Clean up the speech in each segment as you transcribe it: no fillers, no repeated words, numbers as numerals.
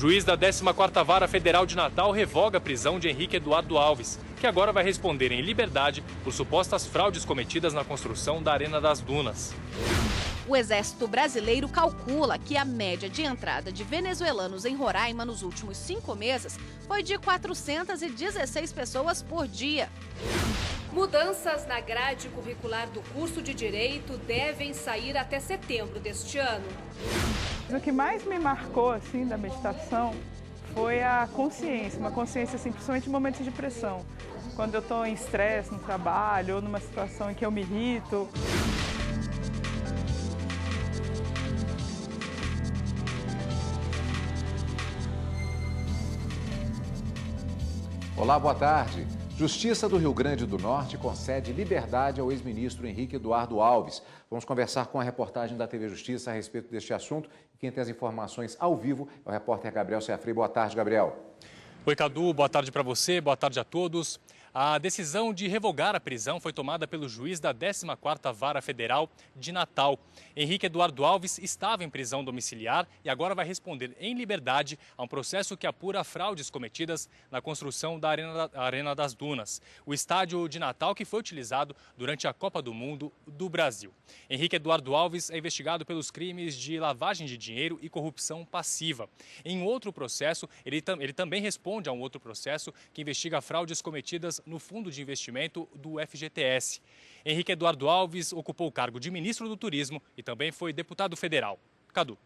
juiz da 14ª Vara Federal de Natal revoga a prisão de Henrique Eduardo Alves, que agora vai responder em liberdade por supostas fraudes cometidas na construção da Arena das Dunas. O Exército Brasileiro calcula que a média de entrada de venezuelanos em Roraima nos últimos 5 meses foi de 416 pessoas por dia. Mudanças na grade curricular do curso de Direito devem sair até setembro deste ano. O que mais me marcou assim, da meditação foi a consciência, uma consciência assim, principalmente em momentos de pressão. Quando eu estou em estresse no trabalho ou numa situação em que eu me irrito. Olá, boa tarde. Justiça do Rio Grande do Norte concede liberdade ao ex-ministro Henrique Eduardo Alves. Vamos conversar com a reportagem da TV Justiça a respeito deste assunto. E quem tem as informações ao vivo é o repórter Gabriel Seafrei. Boa tarde, Gabriel. Oi, Cadu. Boa tarde para você. Boa tarde a todos. A decisão de revogar a prisão foi tomada pelo juiz da 14ª Vara Federal de Natal. Henrique Eduardo Alves estava em prisão domiciliar e agora vai responder em liberdade a um processo que apura fraudes cometidas na construção da Arena das Dunas, o estádio de Natal que foi utilizado durante a Copa do Mundo do Brasil. Henrique Eduardo Alves é investigado pelos crimes de lavagem de dinheiro e corrupção passiva. Em outro processo, ele também responde a um outro processo que investiga fraudes cometidas no Fundo de Investimento do FGTS. Henrique Eduardo Alves ocupou o cargo de ministro do Turismo e também foi deputado federal. Cadu.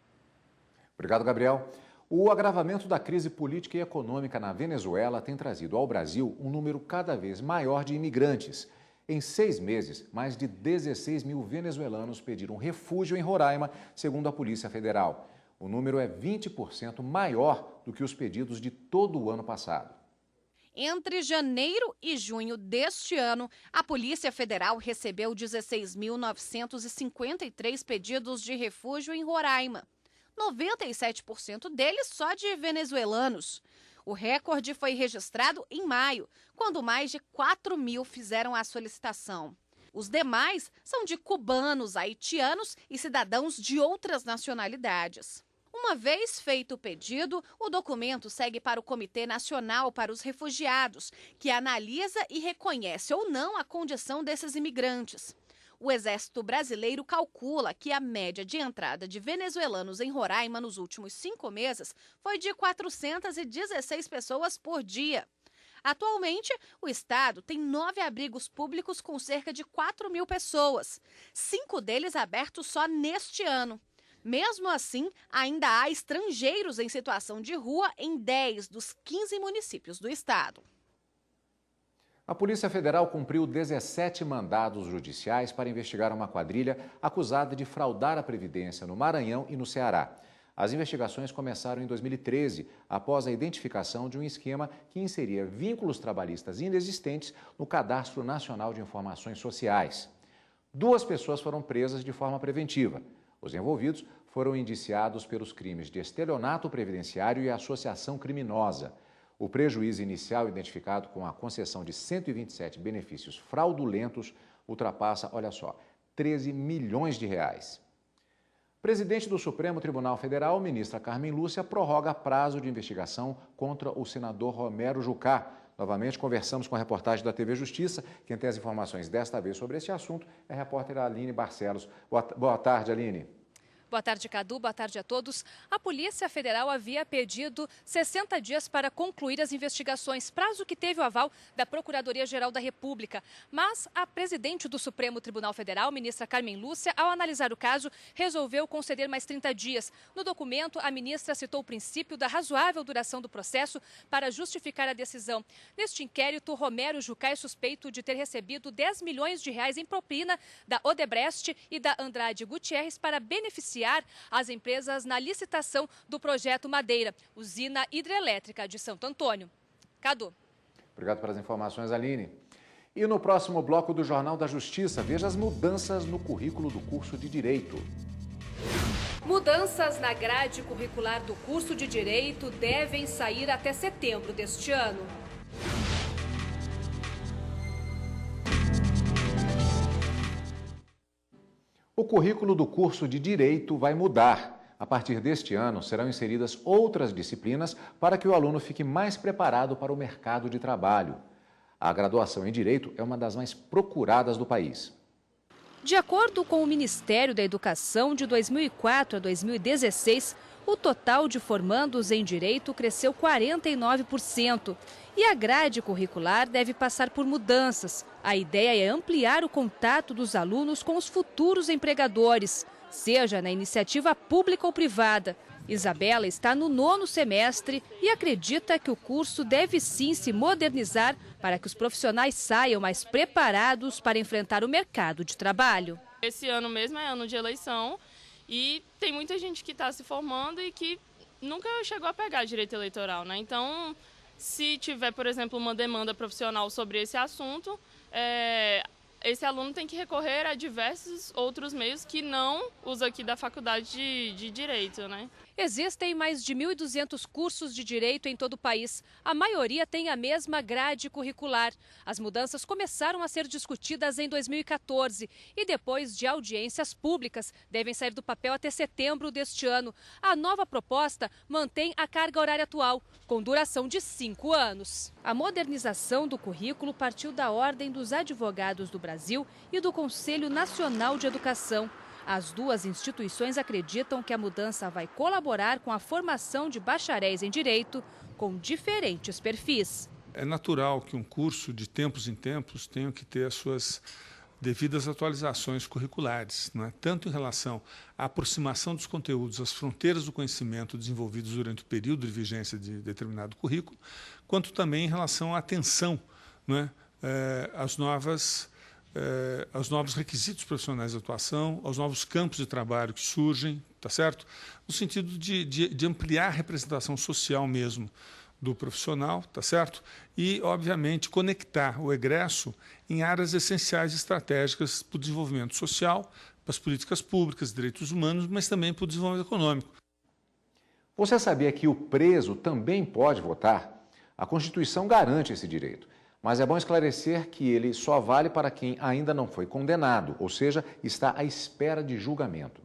Obrigado, Gabriel. O agravamento da crise política e econômica na Venezuela tem trazido ao Brasil um número cada vez maior de imigrantes. Em 6 meses, mais de 16 mil venezuelanos pediram refúgio em Roraima, segundo a Polícia Federal. O número é 20% maior do que os pedidos de todo o ano passado. Entre janeiro e junho deste ano, a Polícia Federal recebeu 16.953 pedidos de refúgio em Roraima. 97% deles só de venezuelanos. O recorde foi registrado em maio, quando mais de 4 mil fizeram a solicitação. Os demais são de cubanos, haitianos e cidadãos de outras nacionalidades. Uma vez feito o pedido, o documento segue para o Comitê Nacional para os Refugiados, que analisa e reconhece ou não a condição desses imigrantes. O Exército Brasileiro calcula que a média de entrada de venezuelanos em Roraima nos últimos 5 meses foi de 416 pessoas por dia. Atualmente, o estado tem 9 abrigos públicos com cerca de 4 mil pessoas, 5 deles abertos só neste ano. Mesmo assim, ainda há estrangeiros em situação de rua em 10 dos 15 municípios do estado. A Polícia Federal cumpriu 17 mandados judiciais para investigar uma quadrilha acusada de fraudar a Previdência no Maranhão e no Ceará. As investigações começaram em 2013, após a identificação de um esquema que inseria vínculos trabalhistas inexistentes no Cadastro Nacional de Informações Sociais. 2 pessoas foram presas de forma preventiva. Os envolvidos foram indiciados pelos crimes de estelionato previdenciário e associação criminosa. O prejuízo inicial, identificado com a concessão de 127 benefícios fraudulentos, ultrapassa, olha só, 13 milhões de reais. Presidente do Supremo Tribunal Federal, ministra Carmen Lúcia, prorroga prazo de investigação contra o senador Romero Jucá. Novamente, conversamos com a reportagem da TV Justiça. Quem tem as informações desta vez sobre esse assunto é a repórter Aline Barcelos. Boa tarde, Aline. Boa tarde, Cadu. Boa tarde a todos. A Polícia Federal havia pedido 60 dias para concluir as investigações, prazo que teve o aval da Procuradoria-Geral da República. Mas a presidente do Supremo Tribunal Federal, ministra Carmen Lúcia, ao analisar o caso, resolveu conceder mais 30 dias. No documento, a ministra citou o princípio da razoável duração do processo para justificar a decisão. Neste inquérito, Romero Jucá é suspeito de ter recebido 10 milhões de reais em propina da Odebrecht e da Andrade Gutierrez para beneficiar as empresas na licitação do projeto Madeira, usina hidrelétrica de Santo Antônio. Cadu. Obrigado pelas informações, Aline. E no próximo bloco do Jornal da Justiça, veja as mudanças no currículo do curso de Direito. Mudanças na grade curricular do curso de Direito devem sair até setembro deste ano. O currículo do curso de Direito vai mudar. A partir deste ano, serão inseridas outras disciplinas para que o aluno fique mais preparado para o mercado de trabalho. A graduação em Direito é uma das mais procuradas do país. De acordo com o Ministério da Educação, de 2004 a 2016, o total de formandos em Direito cresceu 49%. E a grade curricular deve passar por mudanças. A ideia é ampliar o contato dos alunos com os futuros empregadores, seja na iniciativa pública ou privada. Isabela está no 9º semestre e acredita que o curso deve sim se modernizar para que os profissionais saiam mais preparados para enfrentar o mercado de trabalho. Esse ano mesmo é ano de eleição e tem muita gente que está se formando e que nunca chegou a pegar direito eleitoral, né? Então, se tiver, por exemplo, uma demanda profissional sobre esse assunto, esse aluno tem que recorrer a diversos outros meios que não os aqui da faculdade de Direito, né? Existem mais de 1.200 cursos de direito em todo o país. A maioria tem a mesma grade curricular. As mudanças começaram a ser discutidas em 2014 e depois de audiências públicas devem sair do papel até setembro deste ano. A nova proposta mantém a carga horária atual, com duração de 5 anos. A modernização do currículo partiu da Ordem dos Advogados do Brasil e do Conselho Nacional de Educação. As duas instituições acreditam que a mudança vai colaborar com a formação de bacharéis em Direito com diferentes perfis. É natural que um curso, de tempos em tempos, tenha que ter as suas devidas atualizações curriculares, não é? Tanto em relação à aproximação dos conteúdos às fronteiras do conhecimento desenvolvidos durante o período de vigência de determinado currículo, quanto também em relação à atenção, não é? Aos novos requisitos profissionais de atuação, aos novos campos de trabalho que surgem, tá certo? No sentido de ampliar a representação social mesmo do profissional, tá certo? E, obviamente, conectar o egresso em áreas essenciais e estratégicas para o desenvolvimento social, para as políticas públicas, direitos humanos, mas também para o desenvolvimento econômico. Você sabia que o preso também pode votar? A Constituição garante esse direito. Mas é bom esclarecer que ele só vale para quem ainda não foi condenado, ou seja, está à espera de julgamento.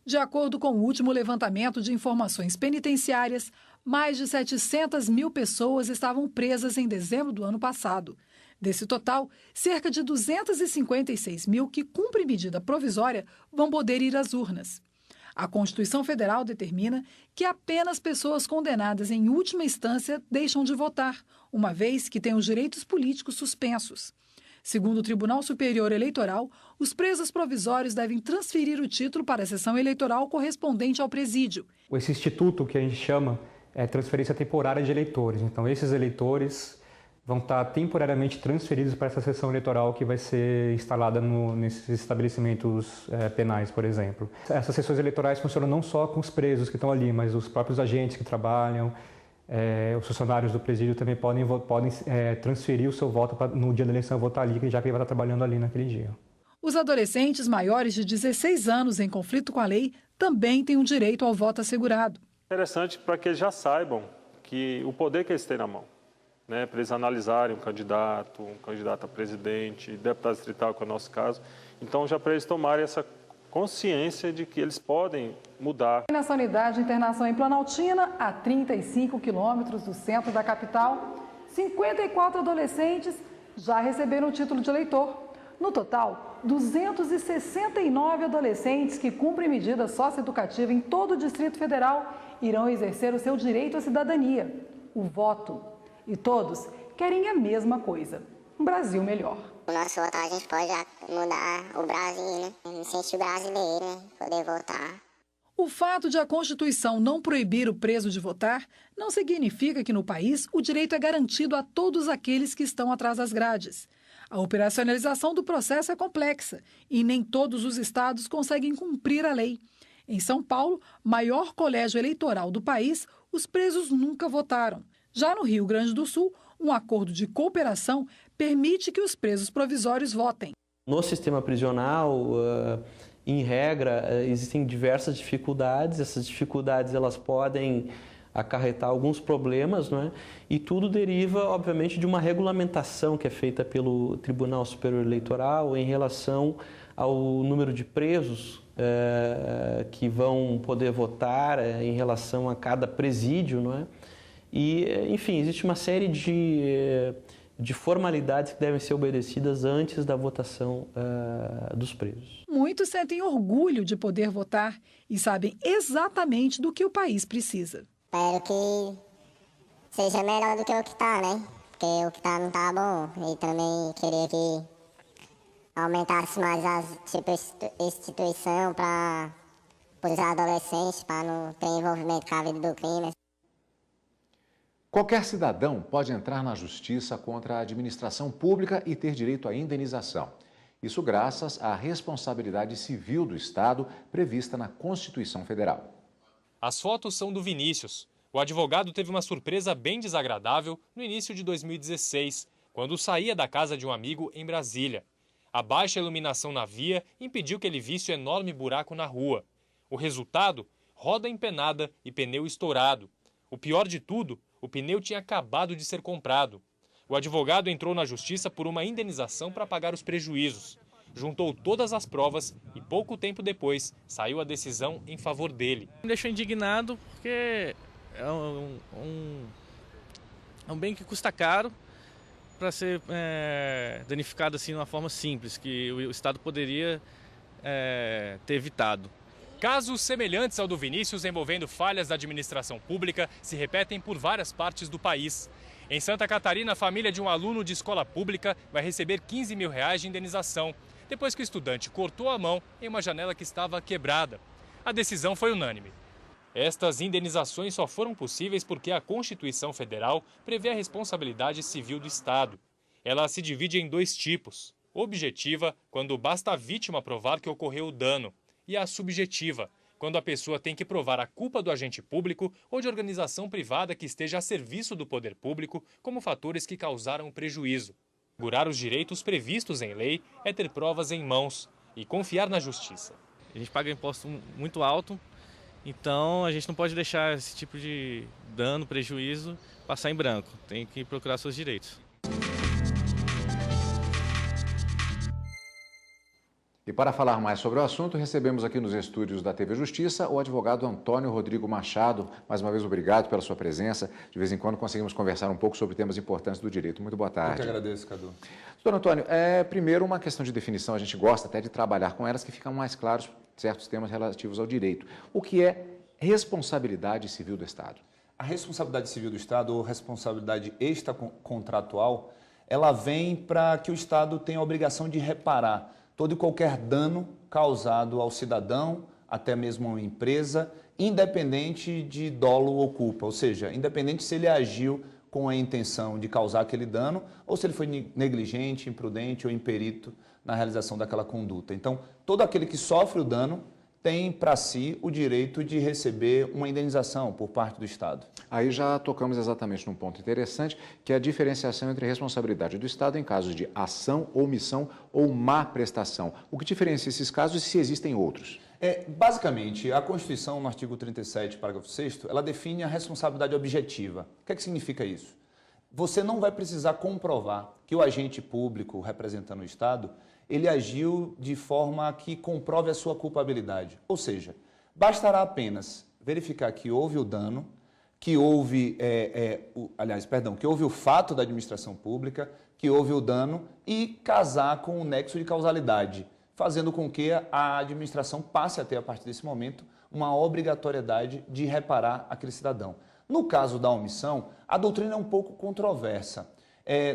De acordo com o último levantamento de informações penitenciárias, mais de 700 mil pessoas estavam presas em dezembro do ano passado. Desse total, cerca de 256 mil que cumprem medida provisória vão poder ir às urnas. A Constituição Federal determina que apenas pessoas condenadas em última instância deixam de votar, uma vez que têm os direitos políticos suspensos. Segundo o Tribunal Superior Eleitoral, os presos provisórios devem transferir o título para a sessão eleitoral correspondente ao presídio. Esse instituto que a gente chama é transferência temporária de eleitores. Então, esses eleitores vão estar temporariamente transferidos para essa sessão eleitoral que vai ser instalada nesses estabelecimentos penais, por exemplo. Essas sessões eleitorais funcionam não só com os presos que estão ali, mas os próprios agentes que trabalham, os funcionários do presídio também podem transferir o seu voto no dia da eleição, votar ali, já que ele vai estar trabalhando ali naquele dia. Os adolescentes maiores de 16 anos em conflito com a lei também têm um direito ao voto assegurado. Interessante para que eles já saibam que o poder que eles têm na mão. Né, para eles analisarem um candidato a presidente, deputado distrital, que é o nosso caso. Então, já para eles tomarem essa consciência de que eles podem mudar. Nessa unidade de internação em Planaltina, a 35 quilômetros do centro da capital, 54 adolescentes já receberam o título de eleitor. No total, 269 adolescentes que cumprem medida socioeducativa em todo o Distrito Federal irão exercer o seu direito à cidadania, o voto. E todos querem a mesma coisa, um Brasil melhor. O nosso voto a gente pode mudar o Brasil, né? Me sentir brasileiro, né? Poder votar. O fato de a Constituição não proibir o preso de votar não significa que no país o direito é garantido a todos aqueles que estão atrás das grades. A operacionalização do processo é complexa e nem todos os estados conseguem cumprir a lei. Em São Paulo, maior colégio eleitoral do país, os presos nunca votaram. Já no Rio Grande do Sul, um acordo de cooperação permite que os presos provisórios votem. No sistema prisional, em regra, existem diversas dificuldades. Essas dificuldades elas podem acarretar alguns problemas, não é? E tudo deriva, obviamente, de uma regulamentação que é feita pelo Tribunal Superior Eleitoral em relação ao número de presos que vão poder votar em relação a cada presídio, não é? E, enfim, existe uma série de formalidades que devem ser obedecidas antes da votação dos presos. Muitos sentem orgulho de poder votar e sabem exatamente do que o país precisa. Espero que seja melhor do que o que está, né? Porque o que está não está bom. E também queria que aumentasse mais as instituição para os adolescentes, para não ter envolvimento com a vida do crime. Qualquer cidadão pode entrar na justiça contra a administração pública e ter direito à indenização. Isso graças à responsabilidade civil do Estado prevista na Constituição Federal. As fotos são do Vinícius. O advogado teve uma surpresa bem desagradável no início de 2016, quando saía da casa de um amigo em Brasília. A baixa iluminação na via impediu que ele visse o enorme buraco na rua. O resultado? Roda empenada e pneu estourado. O pior de tudo, o pneu tinha acabado de ser comprado. O advogado entrou na justiça por uma indenização para pagar os prejuízos. Juntou todas as provas e pouco tempo depois saiu a decisão em favor dele. Me deixou indignado porque é um bem que custa caro para ser danificado assim de uma forma simples, que o Estado poderia ter evitado. Casos semelhantes ao do Vinícius envolvendo falhas da administração pública se repetem por várias partes do país. Em Santa Catarina, a família de um aluno de escola pública vai receber R$15 mil de indenização, depois que o estudante cortou a mão em uma janela que estava quebrada. A decisão foi unânime. Estas indenizações só foram possíveis porque a Constituição Federal prevê a responsabilidade civil do Estado. Ela se divide em dois tipos: objetiva, quando basta a vítima provar que ocorreu o dano, e a subjetiva, quando a pessoa tem que provar a culpa do agente público ou de organização privada que esteja a serviço do poder público como fatores que causaram o prejuízo. Segurar os direitos previstos em lei é ter provas em mãos e confiar na justiça. A gente paga imposto muito alto, então a gente não pode deixar esse tipo de dano, prejuízo, passar em branco. Tem que procurar seus direitos. E para falar mais sobre o assunto, recebemos aqui nos estúdios da TV Justiça o advogado Antônio Rodrigo Machado. Mais uma vez, obrigado pela sua presença. De vez em quando conseguimos conversar um pouco sobre temas importantes do direito. Muito boa tarde. Eu que agradeço, Cadu. Doutor Antônio, primeiro uma questão de definição. A gente gosta até de trabalhar com elas que ficam mais claros certos temas relativos ao direito. O que é responsabilidade civil do Estado? A responsabilidade civil do Estado, ou responsabilidade extracontratual, ela vem para que o Estado tenha a obrigação de reparar todo e qualquer dano causado ao cidadão, até mesmo a uma empresa, independente de dolo ou culpa, ou seja, independente se ele agiu com a intenção de causar aquele dano ou se ele foi negligente, imprudente ou imperito na realização daquela conduta. Então, todo aquele que sofre o dano tem para si o direito de receber uma indenização por parte do Estado. Aí já tocamos exatamente num ponto interessante, que é a diferenciação entre responsabilidade do Estado em casos de ação, omissão ou má prestação. O que diferencia esses casos e se existem outros? Basicamente, a Constituição, no artigo 37, parágrafo 6º, ela define a responsabilidade objetiva. O que é que significa isso? Você não vai precisar comprovar que o agente público representando o Estado ele agiu de forma que comprove a sua culpabilidade. Ou seja, bastará apenas verificar que houve o dano, que houve, que houve o fato da administração pública, que houve o dano e casar com o nexo de causalidade, fazendo com que a administração passe a ter, a partir desse momento, uma obrigatoriedade de reparar aquele cidadão. No caso da omissão, a doutrina é um pouco controversa.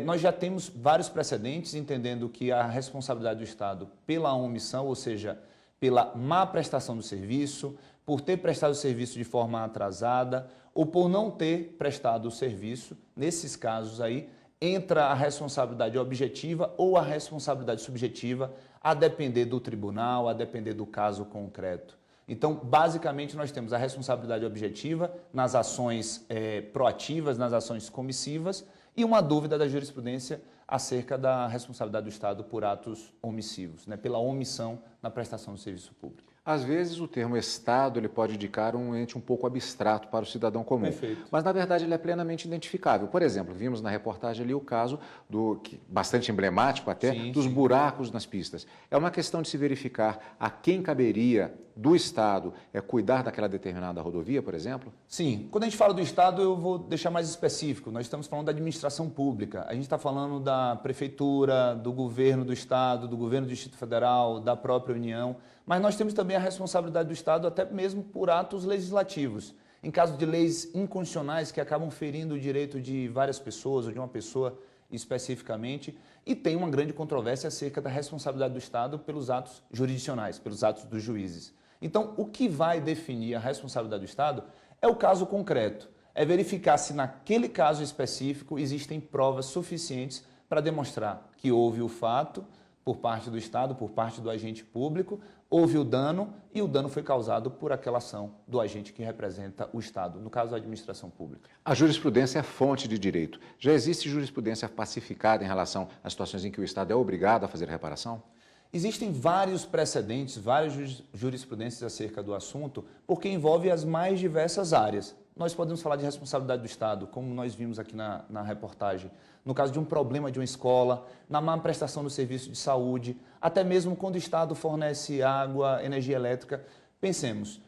Nós já temos vários precedentes entendendo que a responsabilidade do Estado pela omissão, ou seja, pela má prestação do serviço, por ter prestado o serviço de forma atrasada ou por não ter prestado o serviço, nesses casos aí, entra a responsabilidade objetiva ou a responsabilidade subjetiva, a depender do tribunal, a depender do caso concreto. Então, basicamente, nós temos a responsabilidade objetiva nas ações proativas, nas ações comissivas, e uma dúvida da jurisprudência acerca da responsabilidade do Estado por atos omissivos, pela omissão na prestação do serviço público. Às vezes, o termo Estado ele pode indicar um ente um pouco abstrato para o cidadão comum. Perfeito. Mas, na verdade, ele é plenamente identificável. Por exemplo, vimos na reportagem ali o caso, bastante emblemático até, dos buracos nas pistas. É uma questão de se verificar a quem caberia do Estado cuidar daquela determinada rodovia, por exemplo? Sim. Quando a gente fala do Estado, eu vou deixar mais específico. Nós estamos falando da administração pública. A gente está falando da Prefeitura, do governo do Estado, do governo do Distrito Federal, da própria União. Mas nós temos também a responsabilidade do Estado até mesmo por atos legislativos. Em caso de leis inconstitucionais que acabam ferindo o direito de várias pessoas ou de uma pessoa especificamente, e tem uma grande controvérsia acerca da responsabilidade do Estado pelos atos jurisdicionais, pelos atos dos juízes. Então, o que vai definir a responsabilidade do Estado é o caso concreto, é verificar se naquele caso específico existem provas suficientes para demonstrar que houve o fato por parte do Estado, por parte do agente público, houve o dano e o dano foi causado por aquela ação do agente que representa o Estado, no caso a administração pública. A jurisprudência é fonte de direito. Já existe jurisprudência pacificada em relação às situações em que o Estado é obrigado a fazer reparação? Existem vários precedentes, várias jurisprudências acerca do assunto, porque envolve as mais diversas áreas. Nós podemos falar de responsabilidade do Estado, como nós vimos aqui na reportagem, no caso de um problema de uma escola, na má prestação do serviço de saúde, até mesmo quando o Estado fornece água, energia elétrica. Pensemos,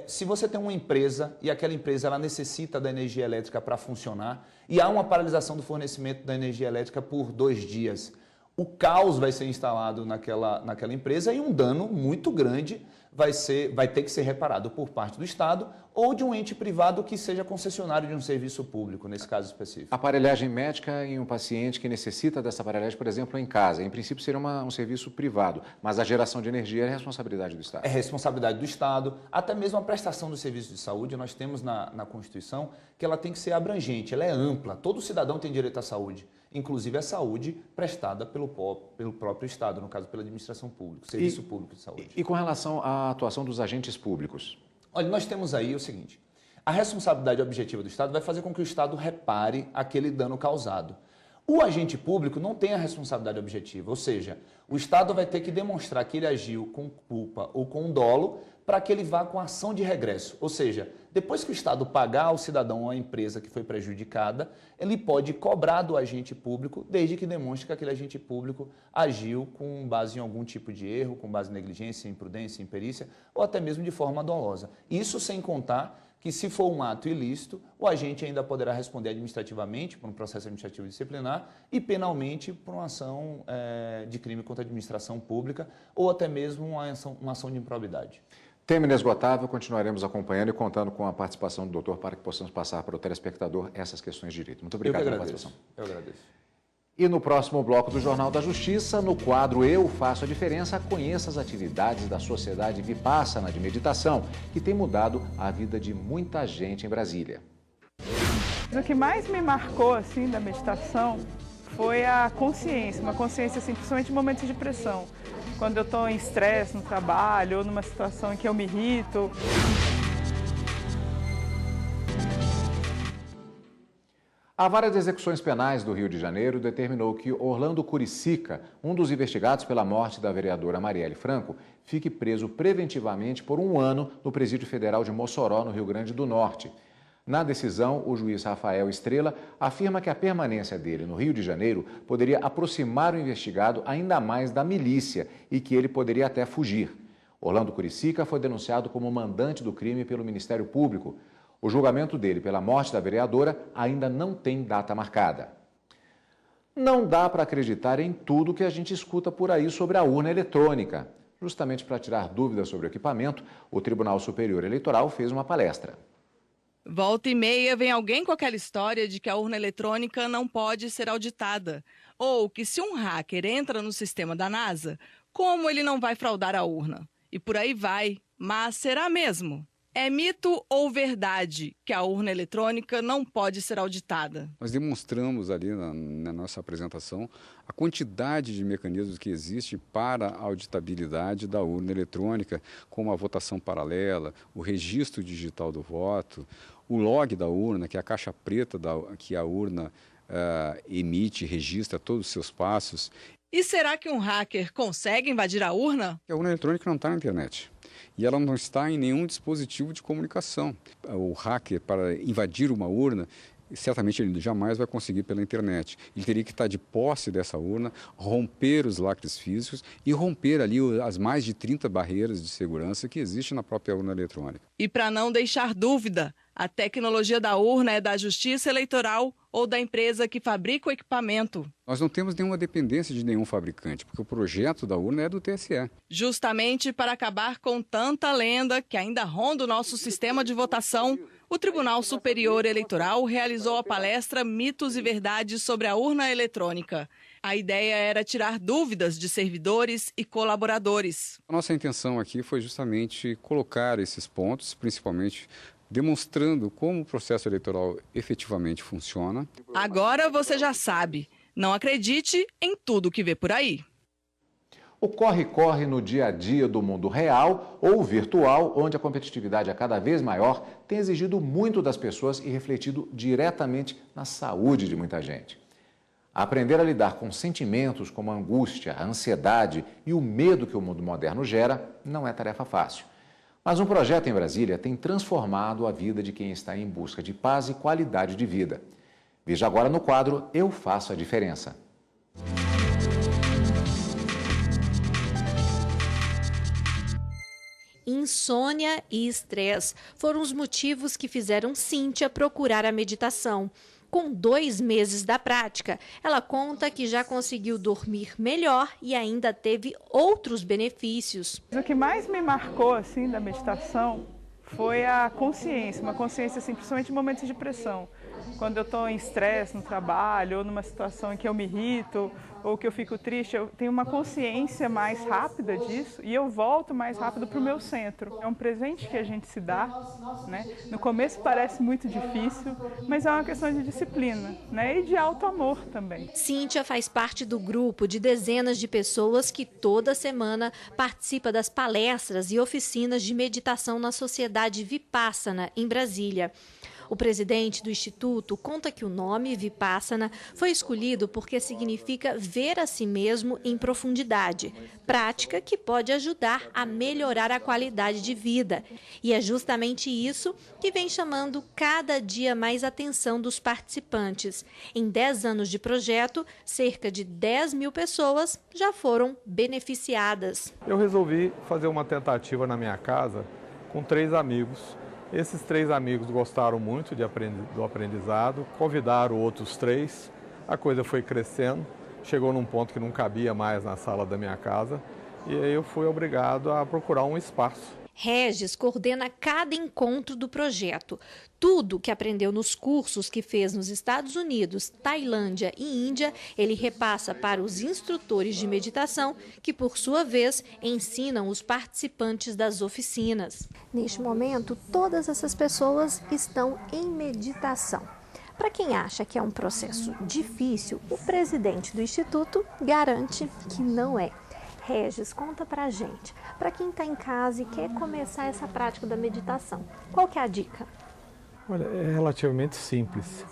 se você tem uma empresa e aquela empresa ela necessita da energia elétrica para funcionar e há uma paralisação do fornecimento da energia elétrica por 2 dias, o caos vai ser instalado naquela empresa e um dano muito grande vai ter que ser reparado por parte do Estado ou de um ente privado que seja concessionário de um serviço público, nesse caso específico. Aparelhagem médica em um paciente que necessita dessa aparelhagem, por exemplo, em casa. Em princípio, seria um serviço privado, mas a geração de energia é responsabilidade do Estado. É responsabilidade do Estado, até mesmo a prestação do serviço de saúde. Nós temos na Constituição que ela tem que ser abrangente, ela é ampla. Todo cidadão tem direito à saúde, inclusive a saúde prestada pelo próprio Estado, no caso pela administração pública, serviço público de saúde. E com relação à atuação dos agentes públicos? Olha, nós temos aí o seguinte, a responsabilidade objetiva do Estado vai fazer com que o Estado repare aquele dano causado. O agente público não tem a responsabilidade objetiva, ou seja, o Estado vai ter que demonstrar que ele agiu com culpa ou com dolo para que ele vá com ação de regresso. Ou seja, depois que o Estado pagar ao cidadão ou à empresa que foi prejudicada, ele pode cobrar do agente público, desde que demonstre que aquele agente público agiu com base em algum tipo de erro, com base em negligência, imprudência, imperícia, ou até mesmo de forma dolosa. Isso sem contar que, se for um ato ilícito, o agente ainda poderá responder administrativamente por um processo administrativo disciplinar e penalmente por uma ação de crime contra a administração pública ou até mesmo uma ação de improbidade. Tema inesgotável, continuaremos acompanhando e contando com a participação do doutor para que possamos passar para o telespectador essas questões de direito. Muito obrigado pela participação. Eu agradeço. E no próximo bloco do Jornal da Justiça, no quadro Eu Faço a Diferença, conheça as atividades da Sociedade Vipassana de Meditação, que tem mudado a vida de muita gente em Brasília. O que mais me marcou assim da meditação foi a consciência, uma consciência assim, principalmente em momentos de pressão. Quando eu estou em estresse no trabalho ou numa situação em que eu me irrito. A Vara de Execuções Penais do Rio de Janeiro determinou que Orlando Curicica, um dos investigados pela morte da vereadora Marielle Franco, fique preso preventivamente por 1 ano no Presídio Federal de Mossoró, no Rio Grande do Norte. Na decisão, o juiz Rafael Estrela afirma que a permanência dele no Rio de Janeiro poderia aproximar o investigado ainda mais da milícia e que ele poderia até fugir. Orlando Curicica foi denunciado como mandante do crime pelo Ministério Público. O julgamento dele pela morte da vereadora ainda não tem data marcada. Não dá para acreditar em tudo que a gente escuta por aí sobre a urna eletrônica. Justamente para tirar dúvidas sobre o equipamento, o Tribunal Superior Eleitoral fez uma palestra. Volta e meia vem alguém com aquela história de que a urna eletrônica não pode ser auditada. Ou que se um hacker entra no sistema da NASA, como ele não vai fraudar a urna? E por aí vai. Mas será mesmo? É mito ou verdade que a urna eletrônica não pode ser auditada? Nós demonstramos ali na nossa apresentação a quantidade de mecanismos que existe para a auditabilidade da urna eletrônica, como a votação paralela, o registro digital do voto, o log da urna, que é a caixa preta que a urna emite, registra todos os seus passos. E será que um hacker consegue invadir a urna? A urna eletrônica não está na internet. E ela não está em nenhum dispositivo de comunicação. O hacker, para invadir uma urna, certamente ele jamais vai conseguir pela internet. Ele teria que estar de posse dessa urna, romper os lacres físicos e romper ali as mais de 30 barreiras de segurança que existem na própria urna eletrônica. E para não deixar dúvida, a tecnologia da urna é da Justiça Eleitoral ou da empresa que fabrica o equipamento. Nós não temos nenhuma dependência de nenhum fabricante, porque o projeto da urna é do TSE. Justamente para acabar com tanta lenda que ainda ronda o nosso sistema de votação, o Tribunal Superior Eleitoral realizou a palestra Mitos e Verdades sobre a urna eletrônica. A ideia era tirar dúvidas de servidores e colaboradores. A nossa intenção aqui foi justamente colocar esses pontos, principalmente demonstrando como o processo eleitoral efetivamente funciona. Agora você já sabe. Não acredite em tudo que vê por aí. O corre-corre no dia a dia do mundo real ou virtual, onde a competitividade é cada vez maior, tem exigido muito das pessoas e refletido diretamente na saúde de muita gente. Aprender a lidar com sentimentos como a angústia, a ansiedade e o medo que o mundo moderno gera não é tarefa fácil. Mas um projeto em Brasília tem transformado a vida de quem está em busca de paz e qualidade de vida. Veja agora no quadro Eu Faço a Diferença. Insônia e estresse foram os motivos que fizeram Cíntia procurar a meditação. Com 2 meses da prática, ela conta que já conseguiu dormir melhor e ainda teve outros benefícios. O que mais me marcou assim da meditação foi a consciência, uma consciência assim, principalmente em momentos de pressão. Quando eu estou em estresse no trabalho ou numa situação em que eu me irrito ou que eu fico triste, eu tenho uma consciência mais rápida disso e eu volto mais rápido para o meu centro. É um presente que a gente se dá, né? No começo parece muito difícil, mas é uma questão de disciplina, né? E de auto-amor também. Cíntia faz parte do grupo de dezenas de pessoas que toda semana participa das palestras e oficinas de meditação na Sociedade Vipassana, em Brasília. O presidente do Instituto conta que o nome Vipassana foi escolhido porque significa ver a si mesmo em profundidade, prática que pode ajudar a melhorar a qualidade de vida. E é justamente isso que vem chamando cada dia mais atenção dos participantes. Em 10 anos de projeto, cerca de 10 mil pessoas já foram beneficiadas. Eu resolvi fazer uma tentativa na minha casa com 3 amigos. Esses 3 amigos gostaram muito do aprendizado, convidaram outros 3, a coisa foi crescendo, chegou num ponto que não cabia mais na sala da minha casa e aí eu fui obrigado a procurar um espaço. Regis coordena cada encontro do projeto. Tudo que aprendeu nos cursos que fez nos Estados Unidos, Tailândia e Índia, ele repassa para os instrutores de meditação, que, por sua vez, ensinam os participantes das oficinas. Neste momento, todas essas pessoas estão em meditação. Para quem acha que é um processo difícil, o presidente do Instituto garante que não é. Regis, conta pra gente, para quem está em casa e quer começar essa prática da meditação, qual que é a dica? Olha, é relativamente simples.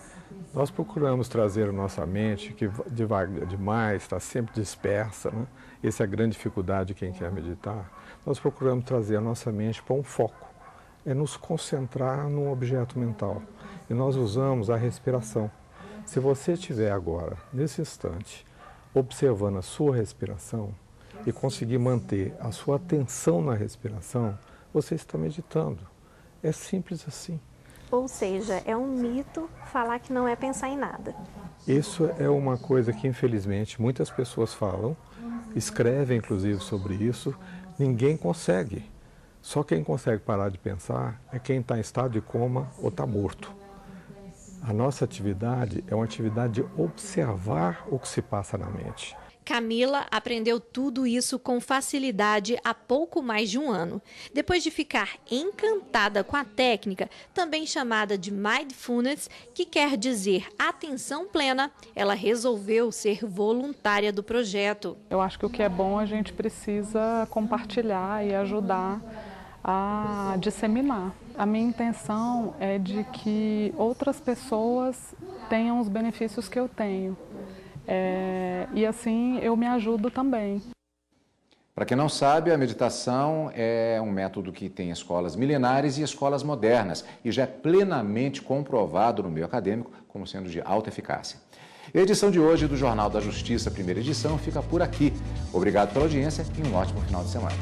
Nós procuramos trazer a nossa mente, que devagar demais, está sempre dispersa, né? Essa é a grande dificuldade de quem quer meditar. Nós procuramos trazer a nossa mente para um foco, é nos concentrar num objeto mental. E nós usamos a respiração. Se você estiver agora, nesse instante, observando a sua respiração, e conseguir manter a sua atenção na respiração, você está meditando. É simples assim. Ou seja, é um mito falar que não é pensar em nada. Isso é uma coisa que, infelizmente, muitas pessoas falam, escrevem, inclusive, sobre isso. Ninguém consegue. Só quem consegue parar de pensar é quem está em estado de coma ou está morto. A nossa atividade é uma atividade de observar o que se passa na mente. Camila aprendeu tudo isso com facilidade há pouco mais de um ano. Depois de ficar encantada com a técnica, também chamada de Mindfulness, que quer dizer atenção plena, ela resolveu ser voluntária do projeto. Eu acho que o que é bom a gente precisa compartilhar e ajudar a disseminar. A minha intenção é de que outras pessoas tenham os benefícios que eu tenho. E assim eu me ajudo também. Para quem não sabe, a meditação é um método que tem escolas milenares e escolas modernas e já é plenamente comprovado no meio acadêmico como sendo de alta eficácia. A edição de hoje do Jornal da Justiça, primeira edição, fica por aqui. Obrigado pela audiência e um ótimo final de semana.